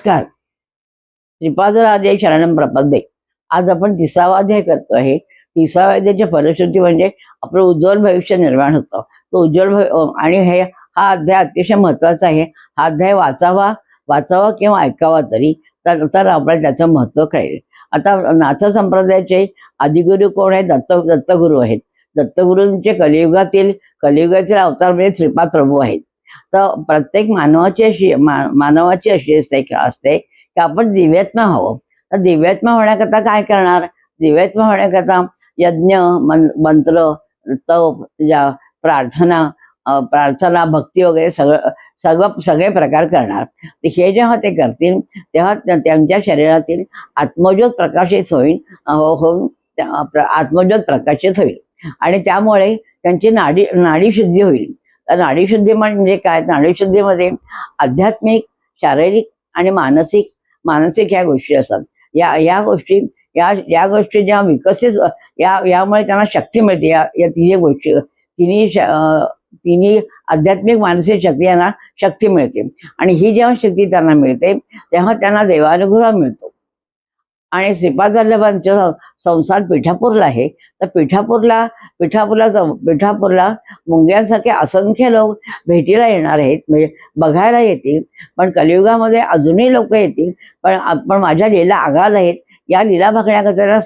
नमस्कार. श्रीपादराजे शरणम प्रपद्ये. आज आपण 30वा अध्याय करतो आहे. 30व्या अध्यायाची फलश्रुती म्हणजे आपलं उज्ज्वल भविष्य निर्माण होतं. तो आणि हा अध्याय अतिशय महत्त्वाचा आहे. हा अध्याय वाचावा किंवा ऐकावा तरी तर आपल्याला त्याचं महत्त्व कळेल. आता नाथ संप्रदायाचे आदिगुरु कोण आहेत? दत्तगुरु आहेत. दत्तगुरूंचे कलियुगातील अवतार म्हणजे श्रीपाद प्रभू आहेत. तर प्रत्येक मानवाची अशी असते की आपण दिव्यात्मा हवं. तर दिव्यात्मा होण्याकरता काय करणार? दिव्यात्मा होण्याकरता यज्ञ, मंत्र, तप, प्रार्थना, भक्ती वगैरे सगळे प्रकार करणार. हे जेव्हा ते करतील तेव्हा त्यांच्या शरीरातील आत्मज्योत प्रकाशित होऊन आत्मज्योत प्रकाशित होईल आणि त्यामुळे त्यांची नाडी शुद्धी होईल. तर नाडीशुद्धी म्हणजे काय? नाडीशुद्धीमध्ये आध्यात्मिक, शारीरिक आणि मानसिक ह्या गोष्टी असतात. या गोष्टी जेव्हा विकसित यामुळे त्यांना शक्ती मिळते. या तिन्ही आध्यात्मिक, मानसिक शक्ती यांना शक्ती मिळते आणि ही जेव्हा शक्ती त्यांना मिळते तेव्हा त्यांना देवानुग्रह मिळतो. आणि श्रीपाद वल्लभांचा संसार पिठापूरला आहे. तर पिठापूरला मुंग्यांसारखे असंख्य लोक भेटीला येणार आहेत, म्हणजे बघायला येतील. पण कलियुगामध्ये अजूनही लोक येतील. पण माझ्या लीला आगाध आहेत. या लीला बघण्याकरता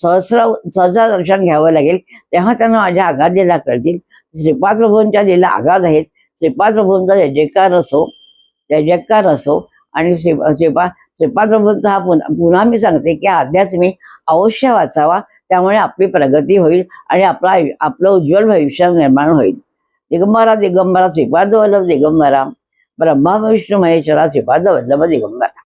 सहस्र दर्शन घ्यावं लागेल. तेव्हा त्यांना माझ्या आगाध लीला कळतील. श्रीपाद प्रभूंच्या लीला आगाध आहेत. श्रीपाद प्रभूंचा जय जयकार असो आणि श्रीपाद प्रभूंचा हा पुन्हा मी सांगते की हा अध्याय तुम्ही अवश्य वाचावा. त्यामुळे आपली प्रगती होईल आणि आपलं उज्ज्वल भविष्य निर्माण होईल. दिगंबरा श्रीपाद वल्लभ दिगंबरा, ब्रह्मा विष्णू महेश्वरा श्रीपाद वल्लभ दिगंबरा.